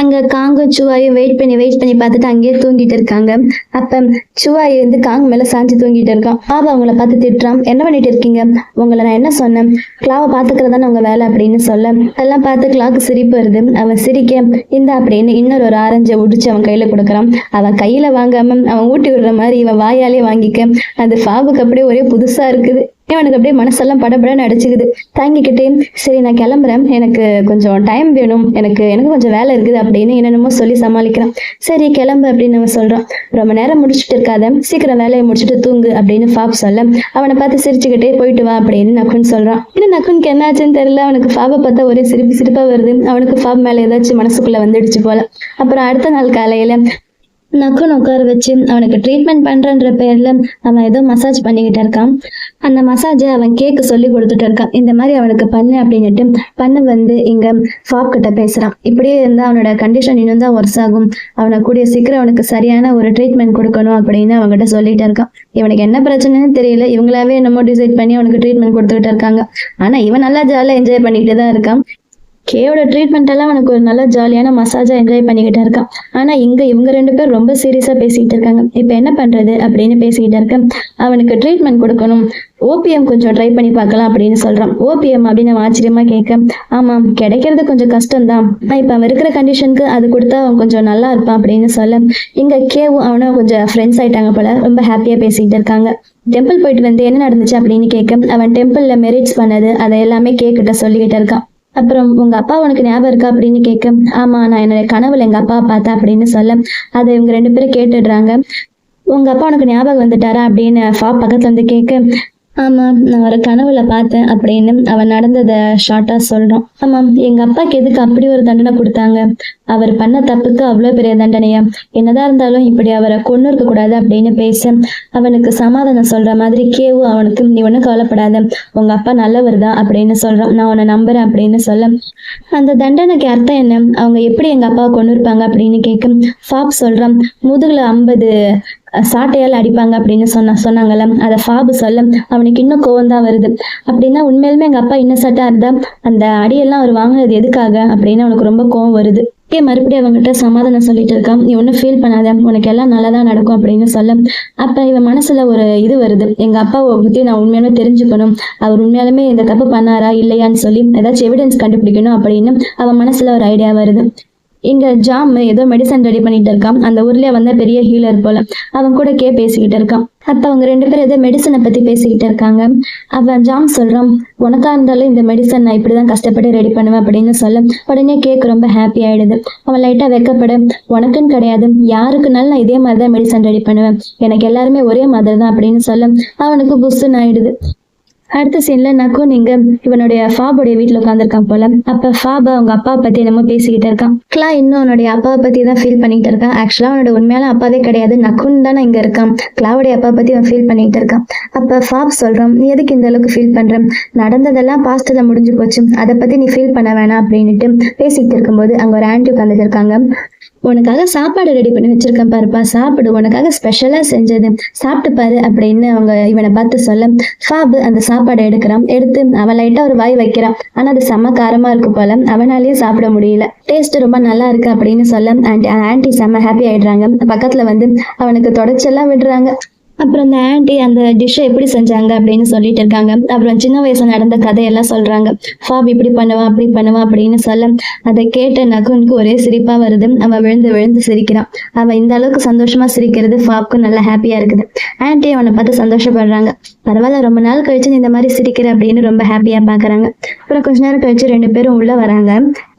அங்க காங்கும் சுவாயும் வெயிட் பண்ணி பார்த்துட்டு அங்கேயே தூங்கிட்டு இருக்காங்க. அப்ப சுவாய் வந்து காங் மேல சாஞ்சு தூங்கிட்டு இருக்கான். பாபா அவங்கள பார்த்து திட்டுறான், என்ன பண்ணிட்டு இருக்கீங்க, உங்களை நான் என்ன சொன்னேன், கிளாவை பாத்துக்கிறதானே உங்க வேலை அப்படின்னு சொல்ல. அதெல்லாம் பார்த்து கிளாக்கு சிரிப்பு வருது. அவன் சிரிக்க, இந்த அப்படின்னு இன்னொரு ஆரஞ்சை உடிச்சு அவன் கையில கொடுக்குறான். அவன் கையில வாங்காம அவன் ஊட்டி விடுற மாதிரி இவன் வாயாலே வாங்கிக்க. அது ஃபாபுக்கு அப்படியே ஒரே புதுசா இருக்குது. அவனுக்கு அப்படியே மனசெல்லாம் படபடன்னு அடிச்சுக்குது. தாங்கிக்கிட்டே, சரி நான் கிளம்புறேன், எனக்கு கொஞ்சம் டைம் வேணும், எனக்கு கொஞ்சம் வேலை இருக்குது அப்படின்னு என்னென்னமோ சொல்லி சமாளிக்கிறான். சரி கிளம்பு அப்படின்னு அவன் சொல்றான். ரொம்ப நேரம் முடிச்சுட்டு இருக்காத, சீக்கிரம் வேலையை முடிச்சுட்டு தூங்கு அப்படின்னு ஃபாப் சொல்ல. அவனை பார்த்து சிரிச்சுக்கிட்டே போயிட்டு வா அப்படின்னு நக்குன் சொல்றான். இன்னும் நக்குனுக்கு என்ன ஆச்சுன்னு தெரியல. அவனுக்கு ஃபாபை பார்த்தா ஒரே சிரிப்பா வருது. அவனுக்கு ஃபாப் மேல ஏதாச்சும் மனசுக்குள்ள வந்துடுச்சு போல. அப்புறம் அடுத்த நாள் காலையில நக்குன் உட்கார வச்சு அவனுக்கு ட்ரீட்மெண்ட் பண்றன்ற பேர்ல அவன் ஏதோ மசாஜ் பண்ணிக்கிட்டு இருக்கான். அந்த மசாஜை அவன் கேக்கு சொல்லி கொடுத்துட்டு இருக்கான். இந்த மாதிரி அவனுக்கு பண்ணு அப்படின்னுட்டு பண்ணு வந்து இங்க ஃபாப் கிட்ட பேசுறான். இப்படியே இருந்தா அவனோட கண்டிஷன் இன்னும் தான் ஒர்ஸ் ஆகும், அவனை கூடிய சீக்கிரம் அவனுக்கு சரியான ஒரு ட்ரீட்மெண்ட் கொடுக்கணும் அப்படின்னு அவன்கிட்ட சொல்லிட்டு இருக்கான். இவனுக்கு என்ன பிரச்சனைன்னு தெரியல, இவங்களாவே என்னமோ டிசைட் பண்ணி அவனுக்கு ட்ரீட்மெண்ட் கொடுத்துக்கிட்டு இருக்காங்க. ஆனா இவன் நல்லா ஜாலியா என்ஜாய் பண்ணிக்கிட்டு தான் இருக்கான். கேயோட ட்ரீட்மெண்ட் எல்லாம் அவனுக்கு ஒரு நல்ல ஜாலியான மசாஜா என்ஜாய் பண்ணிக்கிட்டு இருக்கான். ஆனா இங்க இவங்க 2 பேர் ரொம்ப சீரியஸா பேசிக்கிட்டு இருக்காங்க. இப்ப என்ன பண்றது அப்படின்னு பேசிக்கிட்டு இருக்க. அவனுக்கு ட்ரீட்மெண்ட் கொடுக்கணும், ஓபிஎம் கொஞ்சம் ட்ரை பண்ணி பார்க்கலாம் அப்படின்னு சொல்றான். ஓபிஎம் அப்படின்னு அவன் ஆச்சரியமா கேட்க, ஆமா கிடைக்கிறது கொஞ்சம் கஷ்டம் தான், இப்ப அவன் இருக்கிற கண்டிஷனுக்கு அது கொடுத்தா அவன் கொஞ்சம் நல்லா இருப்பான் அப்படின்னு சொல்ல. இங்க கேவும் அவனும் கொஞ்சம் ஃப்ரெண்ட்ஸ் ஆயிட்டாங்க போல. ரொம்ப ஹாப்பியா பேசிக்கிட்டு இருக்காங்க. டெம்பிள் போயிட்டு வந்து என்ன நடந்துச்சு அப்படின்னு கேட்க, அவன் டெம்பிள்ல மெரிட்ஸ் பண்ணது அதை எல்லாமே கேக்கிட்ட சொல்லிக்கிட்டு இருக்கான். அப்புறம் உங்க அப்பா உனக்கு ஞாபகம் இருக்கா அப்படின்னு கேட்க, ஆமா நான் என்னோட கனவுல எங்க அப்பாவை பார்த்தேன் அப்படின்னு சொல்ல. அதை இவங்க 2 பேரும் கேட்டுடுறாங்க. உங்க அப்பா உனக்கு ஞாபகம் வந்துட்டாரா அப்படின்னு ஃபாப் பக்கத்துல வந்து கேட்க, ஆமா நான் ஒரு கனவுல பார்த்தேன் அப்படின்னு அவன் நடந்ததை ஷார்ட்டா சொல்றான். ஆமா எங்க அப்பாக்கு எதுக்கு அப்படி ஒரு தண்டனை கொடுத்தாங்க, அவர் பண்ண தப்புக்கு அவ்வளவு பெரிய தண்டனையா, என்னதான் இருந்தாலும் இப்படி அவரை கொண்டு இருக்க கூடாது அப்படின்னு பேச அவனுக்கு சமாதானம் சொல்ற மாதிரி கேவு அவனுக்கு, நீ ஒன்னும் கவலைப்படாத, உங்க அப்பா நல்லவர் தான் அப்படின்னு சொல்றான், நான் உன்னை நம்புறேன் அப்படின்னு சொல்ல. அந்த தண்டனைக்கு அர்த்தம் என்ன, அவங்க எப்படி எங்க அப்பாவை கொண்டு இருப்பாங்க அப்படின்னு கேட்கும். ஃபாப் சொல்றான், முதுகுல 50 சாட்டையால் அடிப்பாங்க அப்படின்னு சொன்னாங்கல்ல, அதை ஃபாபு சொல்ல அவனுக்கு இன்னும் கோவம் தான் வருது. அப்படின்னா உண்மையிலுமே எங்க அப்பா இன்னசென்ட்டா இருந்தா அந்த அடியெல்லாம் அவர் வாங்கினது எதுக்காக அப்படின்னு அவனுக்கு ரொம்ப கோவம் வருது. மறுபடியும் அவங்ககிட்ட சமாதானம் சொல்லிட்டு இருக்கான். நீ ஒன்னும் ஃபீல் பண்ணாத, உனக்கு எல்லாம் நல்லதான் நடக்கும் அப்படின்னு சொல்ல. அப்ப இவன் மனசுல ஒரு இது வருது, எங்க அப்பாவை பத்தி நான் உண்மையாலுமே தெரிஞ்சுக்கணும், அவர் உண்மையாலுமே இந்த தப்பு பண்ணாரா இல்லையான்னு சொல்லி ஏதாச்சும் எவிடன்ஸ் கண்டுபிடிக்கணும் அப்படின்னு அவன் மனசுல ஒரு ஐடியா வருது. இங்க ஜாம் ஏதோ மெடிசன் ரெடி பண்ணிட்டு இருக்கான். அந்த ஊர்லயே வந்த பெரிய ஹீலர் போல. அவன் கூட பேசிக்கிட்டு இருக்கான். அப்ப அவங்க 2 பேரும் ஏதோ மெடிசனை பத்தி பேசிக்கிட்டு இருக்காங்க. அவன் ஜாம் சொல்றான், உனக்கா இருந்தாலும் இந்த மெடிசன் நான் இப்படிதான் கஷ்டப்பட்டு ரெடி பண்ணுவேன் அப்படின்னு சொல்ல உடனே கேக் ரொம்ப ஹாப்பி ஆயிடுது. அவன் லைட்டா வெக்கப்பட, உனக்குன்னு கிடையாது, யாருக்குனாலும் நான் இதே மாதிரிதான் மெடிசன் ரெடி பண்ணுவேன், எனக்கு எல்லாருமே ஒரே மாதிரி தான் அப்படின்னு சொல்ல அவனுக்கு புஷ்ஷுன்னு ஆயிடுது. அடுத்த சீன்ல நக்குன் இங்க இவனுடைய ஃபாபுடைய வீட்டுல உட்காந்துருக்கான் போல. அப்ப ஃபாப அவங்க அப்பாவை பத்தி என்னமோ பேசிக்கிட்டு இருக்கான். கிளா இன்னும் அவனுடைய அப்பாவை பத்தி தான் ஃபீல் பண்ணிட்டு இருக்கான். ஆக்சுவலா அவனோட உண்மையான அப்பாவே கிடையாது, நக்குன் தானே இங்க இருக்கான். கிளாவுடைய அப்பா பத்தி அவன் ஃபீல் பண்ணிட்டு இருக்கான். அப்ப ஃபாப் சொல்றான், நீ எதுக்கு இந்த அளவுக்கு ஃபீல் பண்ற, நடந்ததெல்லாம் பாஸ்ட்ல முடிஞ்சு போச்சு, அதை பத்தி நீ ஃபீல் பண்ண வேணாம் அப்படின்னுட்டு பேசிக்கிட்டு இருக்கும்போது அங்க ஒரு ஆன்ட்டி உட்காந்துட்டு இருக்காங்க. உனக்காக சாப்பாடு ரெடி பண்ணி வச்சிருக்கேன் பாருப்பா, சாப்பிடு, உனக்காக ஸ்பெஷலா செஞ்சது, சாப்பிட்டு பாரு அப்படின்னு அவங்க இவனை பார்த்து சொல்ல ஃபாபு அந்த சாப்பாடை எடுத்து அவன் லைட்டா ஒரு வாய் வைக்கிறான். ஆனா அது செம்ம காரமா இருக்கு போல, அவனாலேயே சாப்பிட முடியல. டேஸ்ட் ரொம்ப நல்லா இருக்கு அப்படின்னு சொல்ல ஆன்ட்டி செம்ம ஹாப்பி ஆயிடுறாங்க. பக்கத்துல வந்து அவனுக்கு தொடச்செல்லாம் விடுறாங்க. அப்புறம் அந்த ஆன்ட்டி அந்த டிஷ்ஷை எப்படி செஞ்சாங்க அப்படின்னு சொல்லிட்டு இருக்காங்க. அப்புறம் சின்ன வயசுல நடந்த கதையெல்லாம் சொல்றாங்க. ஃபாப் இப்படி பண்ணுவான் அப்படி பண்ணுவான் அப்படின்னு சொல்ல அதை கேட்ட நகுனுக்கு ஒரே சிரிப்பா வருது. அவன் விழுந்து விழுந்து சிரிக்கிறான். அவன் இந்த அளவுக்கு சந்தோஷமா சிரிக்கிறது ஃபாப்க்கு நல்லா ஹாப்பியா இருக்குது. ஆன்ட்டி அவனை பார்த்து சந்தோஷப்படுறாங்க. பரவாயில்ல, ரொம்ப நாள் கழிச்சு நீ இந்த மாதிரி சிரிக்கிற அப்படின்னு ரொம்ப ஹாப்பியா பாக்குறாங்க. அப்புறம் கொஞ்ச நேரம் கழிச்சு 2 பேரும் உள்ள வராங்க.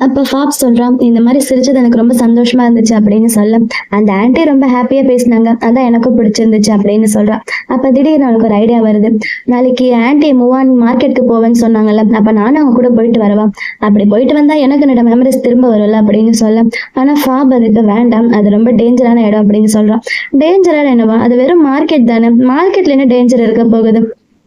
அப்ப ஃபாப் சொல்றான், இந்த மாதிரி சிரிச்சது எனக்கு ரொம்ப சந்தோஷமா இருந்துச்சு அப்படின்னு சொல்ல அந்த ஆன்ட்டி ரொம்ப ஹாப்பியா பேசினாங்க, அதான் எனக்கும் பிடிச்சிருந்துச்சு அப்படின்னு சொல்றான். அப்ப திடீர்னு அவனுக்கு ஒரு ஐடியா வருது. நாளைக்கு ஆன்ட்டி மூவான் மார்க்கெட்டுக்கு போவேன்னு சொன்னாங்கல்ல, அப்ப நானும் அவங்க கூட போயிட்டு வரவா, அப்படி போயிட்டு வந்தா எனக்கு என்னோட மெமரிஸ் திரும்ப வரும்ல அப்படின்னு சொல்ல ஆனா ஃபாப் அதுக்கு வேண்டாம், அது ரொம்ப டேஞ்சரான இடம் அப்படின்னு சொல்றான். டேஞ்சரான என்னவா, அது வெறும் மார்க்கெட் தானே, மார்க்கெட்ல என்ன டேஞ்சர் இருக்க போகுது,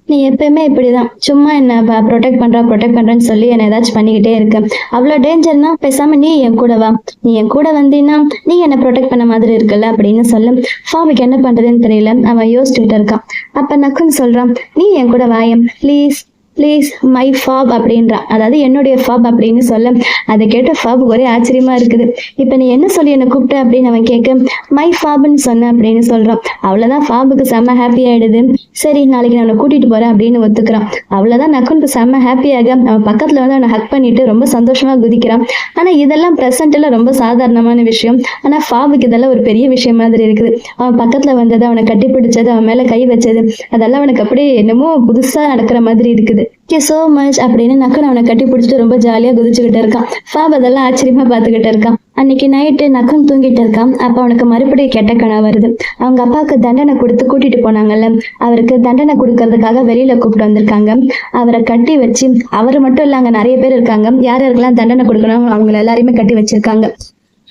நீ எப்பயுமே இப்படிதான் சும்மா என்ன ப்ரொடெக்ட் பண்றேன்னு சொல்லி என்ன ஏதாச்சும் பண்ணிக்கிட்டே இருக்க, அவ்வளவு டேஞ்சர்னா பேசாம நீ என் கூட வா, நீ என் கூட வந்தீன்னா நீ என்ன ப்ரொடெக்ட் பண்ண மாதிரி இருக்குல்ல அப்படின்னு சொல்ல ஃபாபுக்கு என்ன பண்றதுன்னு தெரியல. அவன் யோசிச்சுக்கிட்டு இருக்கான். அப்ப நக்குன்னு சொல்றான், நீ என் கூட வாயம் ப்ளீஸ் ப்ளீஸ் மை ஃபாப் அப்படின்றான். அதாவது என்னுடைய ஃபாப் அப்படின்னு சொல்ல அதை கேட்ட ஃபாபுக்கு ஒரே ஆச்சரியமா இருக்குது. இப்ப நீ என்ன சொல்லி என்னை கூப்பிட்ட அப்படின்னு அவன் கேட்க மை ஃபாப்னு சொன்ன அப்படின்னு சொல்றான். அவ்வளவுதான், ஃபாபுக்கு செம்ம ஹாப்பி ஆயிடுது. சரி நாளைக்கு நான் அவனை கூட்டிட்டு போறேன் அப்படின்னு ஒத்துக்கிறான். அவ்வளவுதான், நக்குனுக்கு செம்ம ஹாப்பியாக அவன் பக்கத்துல வந்து அவனை ஹக் பண்ணிட்டு ரொம்ப சந்தோஷமா குதிக்கிறான். ஆனா இதெல்லாம் பிரசன்ட்ல ரொம்ப சாதாரணமான விஷயம், ஆனா ஃபாபுக்கு இதெல்லாம் ஒரு பெரிய விஷயம் மாதிரி இருக்குது. அவன் பக்கத்துல வந்தது, அவனை கட்டி பிடிச்சது, அவன் மேல கை வச்சது, அதெல்லாம் அவனுக்கு அப்படியே என்னமோ புதுசா நடக்கிற மாதிரி இருக்குது. சோ மச் அப்படின்னு நக்குன் அவனை கட்டி பிடிச்சிட்டு ரொம்ப ஜாலியா குதிச்சுக்கிட்டு இருக்கான். ஃபாப் அதெல்லாம் ஆச்சரியமா பாத்துக்கிட்டு இருக்கான். அன்னைக்கு நைட்டு நக்குன் தூங்கிட்டு இருக்கான். அப்ப அவனுக்கு மறுபடியும் கெட்ட கனவு வருது. அவங்க அப்பாவுக்கு தண்டனை கொடுத்து கூட்டிட்டு போனாங்கல்ல, அவருக்கு தண்டனை கொடுக்கறதுக்காக வெளியில கூப்பிட்டு வந்திருக்காங்க. அவரை கட்டி வச்சு, அவர் மட்டும் இல்ல அங்க நிறைய பேர் இருக்காங்க, யார் யாருக்கெல்லாம் தண்டனை கொடுக்கணும் அவங்களை எல்லாரையுமே கட்டி வச்சிருக்காங்க.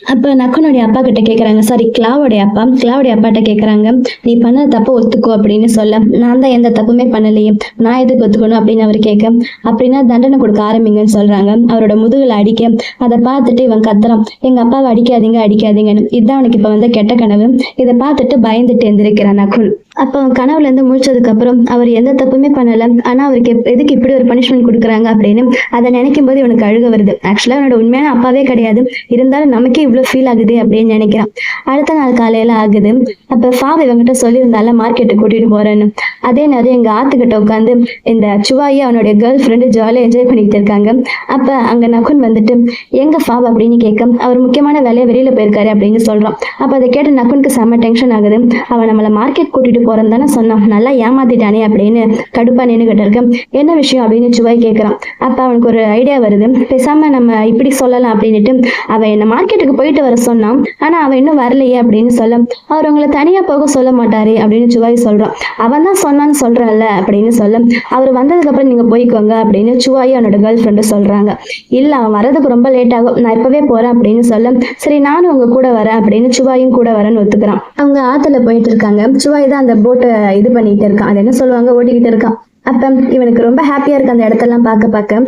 அப்ப நக்குனுடைய அப்பா கிட்ட கேக்குறாங்க, சாரி கிளாவுடைய அப்பாட்ட கேக்குறாங்க, நீ பண்ண தப்ப ஒத்துக்கோ அப்படின்னு சொல்ல நான் தான் எந்த தப்புமே பண்ணலையே, நான் எதுக்கு ஒத்துக்கணும் அப்படின்னு அவர் கேட்க அப்படின்னா தண்டனை கொடுக்க ஆரம்பிங்கன்னு சொல்றாங்க. அவரோட முதுகுல அடிக்க அதை பார்த்துட்டு இவன் கத்துறான், எங்க அப்பாவை அடிக்காதீங்கன்னு. இதுதான் அவனுக்கு இப்ப வந்த கெட்ட கனவு. இதை பார்த்துட்டு பயந்துட்டு எந்திரிக்கிறான் நக்குன். அப்ப அவன் கனவுல இருந்து முழிச்சதுக்கு அப்புறம் அவர் எந்த தப்புமே பண்ணல, ஆனா அவருக்கு எதுக்கு இப்படி ஒரு பனிஷ்மெண்ட் கொடுக்குறாங்க அப்படின்னு அதை நினைக்கும் போது இவனுக்கு அழுக வருது. ஆக்சுவலா அவனோட உண்மையான அப்பாவே கிடையாது, இருந்தாலும் நமக்கே இவ்வளவு ஃபீல் ஆகுது அப்படின்னு நினைக்கிறான். அடுத்த நாள் காலையில ஆகுது. அப்ப ஃபாப் இவங்கிட்ட சொல்லியிருந்தால மார்க்கெட்டுக்கு கூட்டிட்டு போறேன்னு, அதே நேரம் எங்க ஆத்துக்கிட்ட உட்காந்து இந்த சுவாயி அவனுடைய கேர்ள் ஃப்ரெண்டு ஜாலியா என்ஜாய் பண்ணிட்டு இருக்காங்க. அப்ப அங்க நக்குன் வந்துட்டு எங்க ஃபாப் அப்படின்னு கேட்க அவர் முக்கியமான வேலையை வெளியில போயிருக்காரு அப்படின்னு சொல்றான். அப்ப அதை கேட்டு நக்குனுக்கு செம்ம டென்ஷன் ஆகுது. அவன் நம்மள மார்க்கெட் கூட்டிட்டு போறேன்னு தானே சொன்னான், நல்லா ஏமாத்திட்டானே அப்படின்னு கடுப்பா நின்னுகிட்டு இருக்கேன். என்ன விஷயம் அப்படின்னு சுவாய் கேட்கிறான். அப்ப அவனுக்கு ஒரு ஐடியா வருது, பேசாம நம்ம இப்படி சொல்லலாம் அப்படின்னுட்டு அவன் என்ன மார்க்கெட்டுக்கு போயிட்டு வர சொன்னான், ஆனா அவன் இன்னும் வரலையே அப்படின்னு சொல்ல அவர் உங்களை தனியா போக சொல்ல மாட்டாரு அப்படின்னு சுவாய் சொல்றான். அவன் தான் சொன்னான்னு சொல்றல்ல அப்படின்னு சொல்ல அவர் வந்ததுக்கு அப்புறம் நீங்க போய்க்கோங்க அப்படின்னு சுவாயி அவனோட கேர்ள் ஃப்ரெண்டு சொல்றாங்க. இல்ல அவன் வரதுக்கு ரொம்ப லேட் ஆகும், நான் இப்பவே போறேன் அப்படின்னு சொல்ல சரி நானும் உங்க கூட வரேன் அப்படின்னு சுவாயும் கூட வரேன்னு ஒத்துக்கிறான். அவங்க ஆத்துல போயிட்டு இருக்காங்க. சுவாய் தான் அந்த போட்டை இது பண்ணிட்டு இருக்கான், அது என்ன சொல்லுவாங்க, ஓட்டிக்கிட்டு இருக்கான். அப்ப இவனுக்கு ரொம்ப ஹாப்பியா இருக்கு அந்த இடத்தெல்லாம் பார்க்க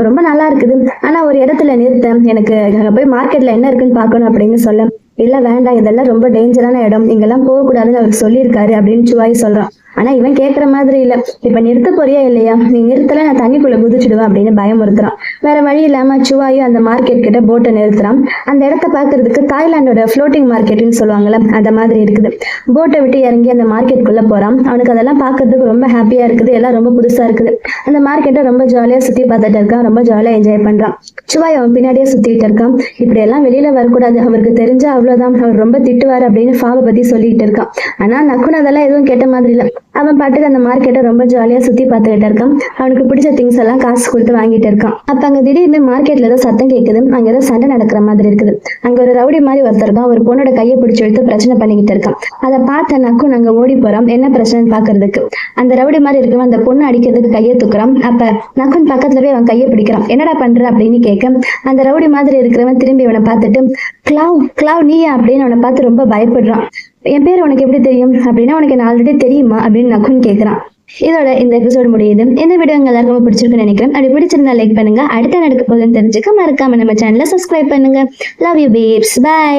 ரொம்ப நல்லா இருக்குது. ஆனா ஒரு இடத்துல நிறுத்த, எனக்கு அங்க போய் மார்க்கெட்ல என்ன இருக்குன்னு பார்க்கணும் அப்படின்னு சொல்ல இல்ல வேண்டாம், இதெல்லாம் ரொம்ப டேஞ்சரான இடம், இங்கெல்லாம் போகக்கூடாதுன்னு அவர் சொல்லியிருக்காரு அப்படின்னு சுவாய் சொல்றான். ஆனா இவன் கேட்கற மாதிரி இல்ல. இப்ப நிறுத்த போறியா இல்லையா, நீ நிறுத்தல நான் தண்ணிக்குள்ள குதிச்சுடுவேன் அப்படின்னு பயமுறுத்துறான். வேற வழி இல்லாம சுவாயும் அந்த மார்க்கெட் கிட்ட போட்டை நிறுத்துறான். அந்த இடத்த பாக்குறதுக்கு தாய்லாண்டோட ஃப்ளோட்டிங் மார்க்கெட்னு சொல்லுவாங்கல்ல, அந்த மாதிரி இருக்குது. போட்டை விட்டு இறங்கி அந்த மார்க்கெட்டுக்குள்ள போறான். அவனுக்கு அதெல்லாம் பாக்குறதுக்கு ரொம்ப ஹாப்பியா இருக்குது, எல்லாம் ரொம்ப புதுசா இருக்குது. அந்த மார்க்கெட்டை ரொம்ப ஜாலியா சுத்தி பார்த்துட்டு இருக்கான், ரொம்ப ஜாலியா என்ஜாய் பண்றான். சுவாய் அவன் பின்னாடியே சுத்திட்டு இருக்கான். இப்படி எல்லாம் வெளியில வரக்கூடாது, அவருக்கு தெரிஞ்சா அவ்வளவுதான், அவர் ரொம்ப திட்டுவாரு அப்படின்னு ஃபாவை பத்தி சொல்லிட்டு இருக்கான். ஆனா நக்குன் அதெல்லாம் எதுவும் கேட்ட மாதிரி இல்ல. அவன் பாட்டுக்கு அந்த மார்க்கெட்டை ரொம்ப ஜாலியா சுத்தி பார்த்துக்கிட்டு இருக்கான். அவனுக்கு பிடிச்ச திங்ஸ் எல்லாம் காசு கொடுத்து வாங்கிட்டு இருக்கான். அப்ப அங்க திடீர்னு மார்க்கெட்ல ஏதோ சத்தம் கேட்குது. அங்க ஏதோ சண்டை நடக்கிற மாதிரி இருக்குது. அங்க ஒரு ரவுடி மாதிரி ஒருத்தர் இருக்கான், ஒரு பொண்ணோட கையை பிடிச்சி எடுத்து பிரச்சனை பண்ணிக்கிட்டு இருக்கான். அதை பார்த்த நக்குன் அங்க ஓடி போறான், என்ன பிரச்சனைன்னு பாக்குறதுக்கு. அந்த ரவுடி மாதிரி இருக்கவன் அந்த பொண்ணு அடிக்கிறதுக்கு கையை தூக்குறான். அப்ப நக்குன் பக்கத்துல போய் அவன் கையை பிடிக்கிறான். என்னடா பண்ற அப்படின்னு கேட்க அந்த ரவுடி மாதிரி இருக்கிறவன் திரும்பி அவனை பார்த்துட்டு கிளாவ் கிளாவ் நீயா அப்படின்னு அவனை பார்த்து ரொம்ப பயப்படுறான். என் பேர் உனக்கு எப்படி தெரியும் அப்படின்னா, உனக்கு என்ன ஆல்ரெடி தெரியுமா அப்படின்னு நக்குன் கேட்கிறான். இதோட இந்த எபிசோட் முடியுது. இந்த வீடியோ உங்க எல்லாருக்கும் ரொம்ப பிடிச்சிருக்குன்னு நினைக்கிறேன். அப்படி பிடிச்சிருந்தா லைக் பண்ணுங்க. அடுத்த நடக்க போகுதுன்னு தெரிஞ்சுக்க மறக்காம நம்ம சேனலை சப்ஸ்கிரைப் பண்ணுங்க. Love you babes, by.